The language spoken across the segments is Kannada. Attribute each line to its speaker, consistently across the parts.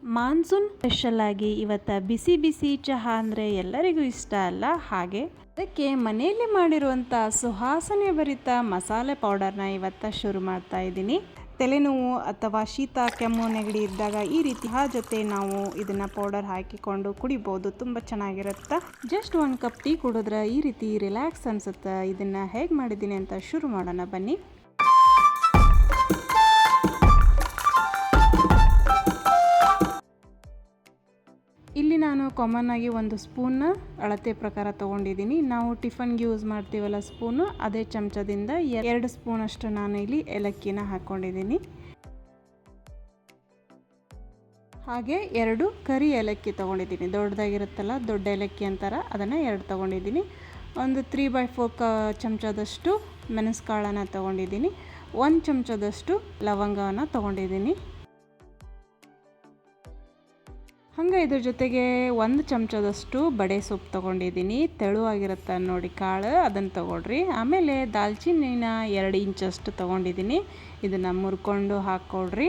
Speaker 1: ಮಾನ್ಸೂನ್ ಸ್ಪೆಷಲ್ ಆಗಿ ಇವತ್ತು ಬಿಸಿ ಬಿಸಿ ಚಹಾ ಅಂದರೆ ಎಲ್ಲರಿಗೂ ಇಷ್ಟ ಅಲ್ಲ. ಹಾಗೆ ಅದಕ್ಕೆ ಮನೆಯಲ್ಲಿ ಮಾಡಿರುವಂಥ ಸುವಾಸನೆ ಭರಿತ ಮಸಾಲೆ ಪೌಡರ್ನ ಇವತ್ತು ಶುರು ಮಾಡ್ತಾ ಇದ್ದೀನಿ. ತಲೆನೋವು ಅಥವಾ ಶೀತ ಕೆಮ್ಮು ನೆಗಡಿ ಇದ್ದಾಗ ಈ ರೀತಿ ಜೊತೆ ನಾವು ಇದನ್ನು ಪೌಡರ್ ಹಾಕಿಕೊಂಡು ಕುಡಿಬೋದು. ತುಂಬ ಚೆನ್ನಾಗಿರುತ್ತೆ. ಜಸ್ಟ್ 1 ಕಪ್ ಟೀ ಕುಡಿದ್ರೆ ಈ ರೀತಿ ರಿಲ್ಯಾಕ್ಸ್ ಅನಿಸುತ್ತೆ. ಇದನ್ನು ಹೇಗೆ ಮಾಡಿದ್ದೀನಿ ಅಂತ ಶುರು ಮಾಡೋಣ ಬನ್ನಿ. ಇಲ್ಲಿ ನಾನು ಕಾಮನ್ ಆಗಿ 1 ಸ್ಪೂನ್ ಅಳತೆ ಪ್ರಕಾರ ತೊಗೊಂಡಿದ್ದೀನಿ. ನಾವು ಟಿಫನ್ಗೆ ಯೂಸ್ ಮಾಡ್ತೀವಲ್ಲ ಸ್ಪೂನು, ಅದೇ ಚಮಚದಿಂದ 2 ಸ್ಪೂನ್ ಅಷ್ಟು ನಾನು ಇಲ್ಲಿ ಏಲಕ್ಕಿನ ಹಾಕ್ಕೊಂಡಿದ್ದೀನಿ. ಹಾಗೆ 2 ಕರಿ ಏಲಕ್ಕಿ ತೊಗೊಂಡಿದ್ದೀನಿ. ದೊಡ್ಡದಾಗಿರುತ್ತಲ್ಲ, ದೊಡ್ಡ ಏಲಕ್ಕಿ ಅಂತಾರೆ, ಅದನ್ನು 2 ತೊಗೊಂಡಿದ್ದೀನಿ. ಒಂದು 3/4 ಚಮಚದಷ್ಟು ಮೆಣಸುಕಾಳನ್ನು ತೊಗೊಂಡಿದ್ದೀನಿ. 1 ಚಮಚದಷ್ಟು ಲವಂಗವನ್ನು ತೊಗೊಂಡಿದ್ದೀನಿ. ಹಾಗೆ ಇದ್ರ ಜೊತೆಗೆ 1 ಚಮಚದಷ್ಟು ಬಡೆ ಸೊಪ್ಪು ತೊಗೊಂಡಿದ್ದೀನಿ. ತೆಳುವಾಗಿರುತ್ತೆ ನೋಡಿ ಕಾಳು, ಅದನ್ನು ತೊಗೊಳ್ರಿ. ಆಮೇಲೆ ದಾಲ್ಚಿನ್ನಿನ 2 ಇಂಚಷ್ಟು ತೊಗೊಂಡಿದ್ದೀನಿ. ಇದನ್ನು ಮುರ್ಕೊಂಡು ಹಾಕ್ಕೊಳ್ರಿ.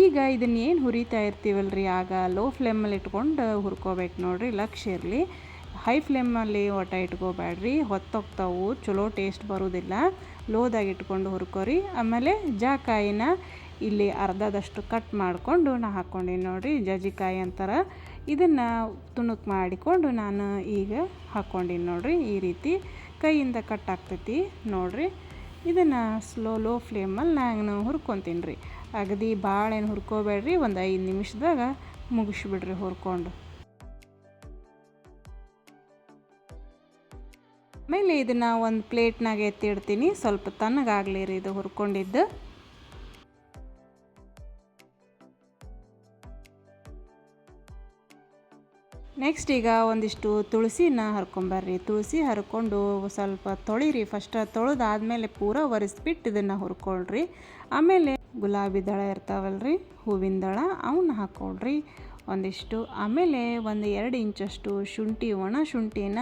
Speaker 1: ಈಗ ಇದನ್ನು ಏನು ಹುರಿತಾ ಇರ್ತೀವಲ್ರಿ, ಆಗ ಲೋ ಫ್ಲೇಮಲ್ಲಿ ಇಟ್ಕೊಂಡು ಹುರ್ಕೋಬೇಕು ನೋಡಿರಿ. ಲಕ್ಷ್ಯ ಇರಲಿ, ಹೈ ಫ್ಲೇಮಲ್ಲಿ ಒಟ ಇಟ್ಕೋಬೇಡ್ರಿ, ಹೊತ್ತೋಗ್ತಾವು, ಚಲೋ ಟೇಸ್ಟ್ ಬರೋದಿಲ್ಲ. ಲೋದಾಗಿ ಇಟ್ಕೊಂಡು ಹುರ್ಕೋರಿ. ಆಮೇಲೆ ಜಾಕಾಯಿನ ಇಲ್ಲಿ ಅರ್ಧದಷ್ಟು ಕಟ್ ಮಾಡಿಕೊಂಡು ನಾನು ಹಾಕ್ಕೊಂಡೀನಿ ನೋಡಿರಿ. ಜಜ್ಜಿಕಾಯಿ ಅಂತಾರೆ, ಇದನ್ನು ತುಣುಕು ಮಾಡಿಕೊಂಡು ನಾನು ಈಗ ಹಾಕ್ಕೊಂಡೀನಿ ನೋಡಿರಿ. ಈ ರೀತಿ ಕೈಯಿಂದ ಕಟ್ ಆಗ್ತೈತಿ ನೋಡಿರಿ. ಇದನ್ನು ಲೋ ಫ್ಲೇಮಲ್ಲಿ ನಾನು ಹುರ್ಕೊತೀನಿ ರೀ. ಅಗದಿ ಭಾಳ ಏನು ಹುರ್ಕೋಬೇಡ್ರಿ, ಒಂದು 5 ನಿಮಿಷದಾಗ ಮುಗಿಸ್ಬಿಡ್ರಿ ಹುರ್ಕೊಂಡು. ಆಮೇಲೆ ಇದನ್ನು ಒಂದು ಪ್ಲೇಟ್ನಾಗ ಎತ್ತಿಡ್ತೀನಿ. ಸ್ವಲ್ಪ ತಣ್ಣಗಾಗಲಿ ರೀ ಇದು ಹುರ್ಕೊಂಡಿದ್ದು. ನೆಕ್ಸ್ಟ್ ಈಗ ಒಂದಿಷ್ಟು ತುಳಸಿನ ಹರ್ಕೊಂಬರ್ರಿ. ತುಳಸಿ ಹರ್ಕೊಂಡು ಸ್ವಲ್ಪ ತೊಳಿರಿ. ಫಸ್ಟ್ ತೊಳೆದಾದ್ಮೇಲೆ ಪೂರ ಒರೆಸ್ಬಿಟ್ಟು ಇದನ್ನು ಹುರ್ಕೊಳ್ರಿ. ಆಮೇಲೆ ಗುಲಾಬಿ ದಳ ಇರ್ತಾವಲ್ರಿ, ಹೂವಿನ ದಳ, ಅವನ್ನ ಹಾಕ್ಕೊಳ್ರಿ ಒಂದಿಷ್ಟು. ಆಮೇಲೆ 1-2 ಇಂಚಷ್ಟು ಶುಂಠಿ, ಒಣ ಶುಂಠಿನ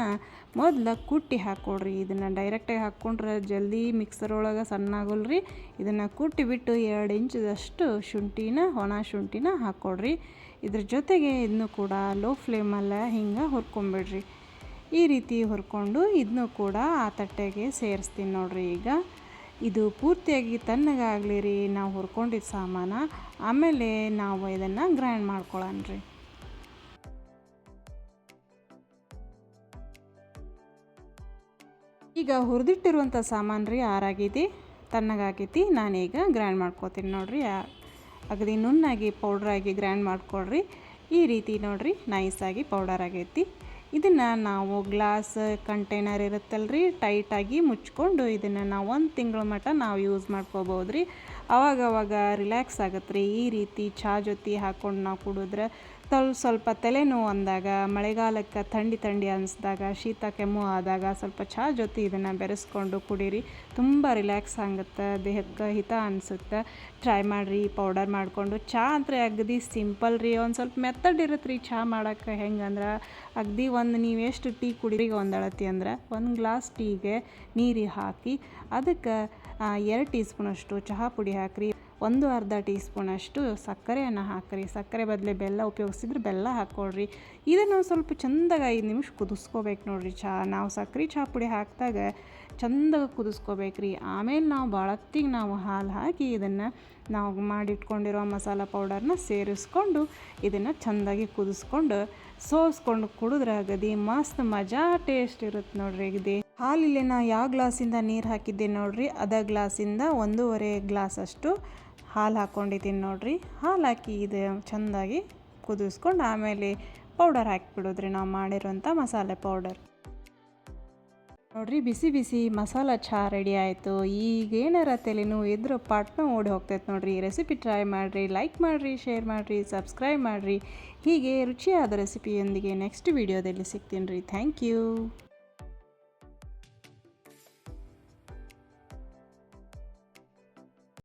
Speaker 1: ಮೊದಲು ಕುಟ್ಟಿ ಹಾಕ್ಕೊಳ್ರಿ. ಇದನ್ನು ಡೈರೆಕ್ಟಾಗಿ ಹಾಕ್ಕೊಂಡ್ರೆ ಜಲ್ದಿ ಮಿಕ್ಸರ್ ಒಳಗೆ ಸಣ್ಣ ಆಗೋಲ್ರಿ. ಇದನ್ನು ಕುಟ್ಟಿಬಿಟ್ಟು 2 ಇಂಚದಷ್ಟು ಶುಂಠಿನ, ಒಣ ಶುಂಠಿನ ಹಾಕ್ಕೊಳ್ರಿ. ಇದ್ರ ಜೊತೆಗೆ ಇದನ್ನು ಕೂಡ ಲೋ ಫ್ಲೇಮಲ್ಲಿ ಹಿಂಗೆ ಹುರ್ಕೊಂಬಿಡ್ರಿ. ಈ ರೀತಿ ಹುರ್ಕೊಂಡು ಇದನ್ನು ಕೂಡ ಆ ತಟ್ಟೆಗೆ ಸೇರಿಸ್ತೀನಿ ನೋಡಿರಿ. ಈಗ ಇದು ಪೂರ್ತಿಯಾಗಿ ತಣ್ಣಗಾಗಲಿ ರೀ ನಾವು ಹುರ್ಕೊಂಡಿದ್ದ ಸಾಮಾನು. ಆಮೇಲೆ ನಾವು ಇದನ್ನು ಗ್ರೈಂಡ್ ಮಾಡ್ಕೊಳ್ಳೋಣ್ರಿ. ಈಗ ಹುರಿದಿಟ್ಟಿರುವಂಥ ಸಾಮಾನು ರೀ ಆರಾಗಿದೆ, ತಣ್ಣಗಾಗೈತಿ. ನಾನೀಗ ಗ್ರೈಂಡ್ ಮಾಡ್ಕೋತೀನಿ ನೋಡಿರಿ. ಅಗದಿ ನುಣ್ಣಾಗಿ ಪೌಡ್ರಾಗಿ ಗ್ರೈಂಡ್ ಮಾಡ್ಕೊಳ್ರಿ. ಈ ರೀತಿ ನೋಡಿರಿ ನೈಸಾಗಿ ಪೌಡರ್ ಆಗೈತಿ. ಇದನ್ನು ನಾವು ಗ್ಲಾಸ್ ಕಂಟೈನರ್ ಇರುತ್ತಲ್ರಿ, ಟೈಟಾಗಿ ಮುಚ್ಕೊಂಡು ಇದನ್ನು ನಾವು 1 ತಿಂಗಳ ಮಟ್ಟ ನಾವು ಯೂಸ್ ಮಾಡ್ಕೋಬೋದು ರೀ. ಅವಾಗವಾಗ ರಿಲ್ಯಾಕ್ಸ್ ಆಗತ್ತೆ ರೀ. ಈ ರೀತಿ ಚಹಾ ಜೊತೆ ಹಾಕ್ಕೊಂಡು ನಾವು ಕುಡಿದ್ರೆ ಸ್ವಲ್ಪ ತಲೆನೋವು ಅಂದಾಗ, ಮಳೆಗಾಲಕ್ಕೆ ಥಂಡಿ ಅನಿಸ್ದಾಗ, ಶೀತ ಕೆಮ್ಮು ಆದಾಗ ಸ್ವಲ್ಪ ಚಹಾ ಜೊತೆ ಇದನ್ನು ಬೆರೆಸ್ಕೊಂಡು ಕುಡೀರಿ. ತುಂಬ ರಿಲ್ಯಾಕ್ಸ್ ಆಗುತ್ತೆ, ದೇಹಕ್ಕೆ ಹಿತ ಅನಿಸುತ್ತೆ. ಟ್ರೈ ಮಾಡಿರಿ ಪೌಡರ್ ಮಾಡಿಕೊಂಡು. ಚಹಾ ಅಂದರೆ ಅಗದಿ ಸಿಂಪಲ್ ರೀ. ಒಂದು ಸ್ವಲ್ಪ ಮೆಥಡ್ ಇರುತ್ತೆ ರೀ ಚಹಾ ಮಾಡೋಕ್ಕೆ. ಹೆಂಗಂದ್ರೆ ಅಗದಿ ನೀವು ಎಷ್ಟು ಟೀ ಕುಡೀರಿ, ಒಂದು ಅಳತಿ ಅಂದ್ರೆ 1 ಗ್ಲಾಸ್ ಟೀಗೆ ನೀರು ಹಾಕಿ ಅದಕ್ಕೆ 2 ಟೀ ಸ್ಪೂನಷ್ಟು ಚಹಾ ಪುಡಿ ಹಾಕಿರಿ. 1/2 ಟೀ ಸ್ಪೂನಷ್ಟು ಸಕ್ಕರೆಯನ್ನು ಹಾಕಿರಿ. ಸಕ್ಕರೆ ಬದಲೇ ಬೆಲ್ಲ ಉಪಯೋಗಿಸಿದ್ರೆ ಬೆಲ್ಲ ಹಾಕ್ಕೊಳ್ರಿ. ಇದನ್ನು ಸ್ವಲ್ಪ ಚೆಂದಾಗಿ 5 ನಿಮಿಷ ಕುದಿಸ್ಕೋಬೇಕು ನೋಡಿರಿ. ನಾವು ಸಕ್ಕರೆ ಚಹಾ ಪುಡಿ ಹಾಕಿದಾಗ ಚೆಂದಾಗಿ ಕುದಿಸ್ಕೋಬೇಕ್ರಿ. ಆಮೇಲೆ ನಾವು ಭಾಳತ್ತಿಗೆ ನಾವು ಹಾಲು ಹಾಕಿ ಇದನ್ನು ನಾವು ಮಾಡಿಟ್ಕೊಂಡಿರೋ ಮಸಾಲ ಪೌಡರ್ನ ಸೇರಿಸ್ಕೊಂಡು ಇದನ್ನು ಚೆಂದಾಗಿ ಕುದಿಸ್ಕೊಂಡು ಸೋಸ್ಕೊಂಡು ಕುಡಿದ್ರೆ ಅಗದಿ ಮಸ್ತ್ ಮಜಾ ಟೇಸ್ಟ್ ಇರುತ್ತೆ ನೋಡ್ರಿ. ಅಗದಿ ಹಾಲಿಲ್ಲಿ ನಾ ಯಾವ ಗ್ಲಾಸಿಂದ ನೀರು ಹಾಕಿದ್ದೆ ನೋಡಿರಿ, ಅದೇ ಗ್ಲಾಸಿಂದ 1.5 ಗ್ಲಾಸ್ ಅಷ್ಟು ಹಾಲು ಹಾಕ್ಕೊಂಡಿದ್ದೀನಿ ನೋಡಿರಿ. ಹಾಲು ಹಾಕಿ ಇದು ಚೆಂದಾಗಿ ಕುದಿಸ್ಕೊಂಡು ಆಮೇಲೆ ಪೌಡರ್ ಹಾಕಿಬಿಡೋದ್ರಿ, ನಾವು ಮಾಡಿರೋಂಥ ಮಸಾಲೆ ಪೌಡರ್ ನೋಡಿರಿ. ಬಿಸಿ ಬಿಸಿ ಮಸಾಲ ಚಹಾ ರೆಡಿ ಆಯಿತು. ಈಗ ಏನಾರ ತಲೆನೋವು ಇದ್ರೆ ಪಾಟ್ನ ಓಡಿ ಹೋಗ್ತೈತೆ ನೋಡಿರಿ. ಈ ರೆಸಿಪಿ ಟ್ರೈ ಮಾಡಿರಿ, ಲೈಕ್ ಮಾಡಿರಿ, ಶೇರ್ ಮಾಡಿರಿ, ಸಬ್ಸ್ಕ್ರೈಬ್ ಮಾಡಿರಿ. ಹೀಗೆ ರುಚಿಯಾದ ರೆಸಿಪಿಯೊಂದಿಗೆ ನೆಕ್ಸ್ಟ್ ವಿಡಿಯೋದಲ್ಲಿ ಸಿಗ್ತೀನಿ ರೀ. Thank you.